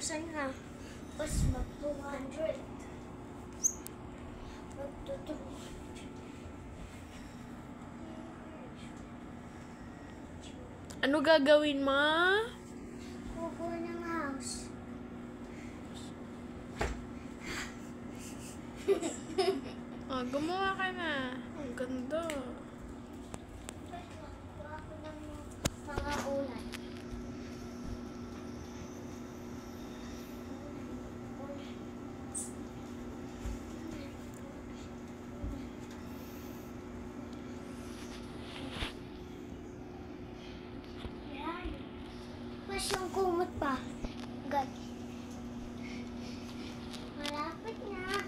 1,000 na. Tapos mag-200. Ano gagawin mo? Kukuha ng house. Oh, gumawa ka na. Ang ganda. Kukuha ko ng mga ulan. Mas yung kumot pa. God. Malapit na.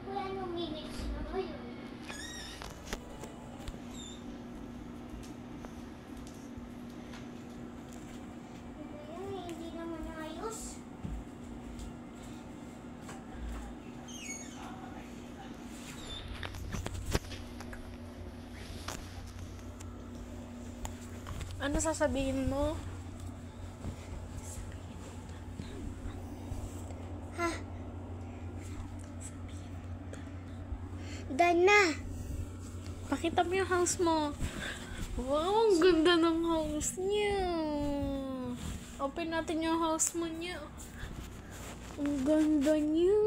Wala nung minutes na ngayon. Hindi naman ayos. Ano sasabihin mo? Ha? Done na. Pakita mo yung house mo. Wow, ang ganda ng house niya. Open natin yung house mo niya. Ang ganda niya.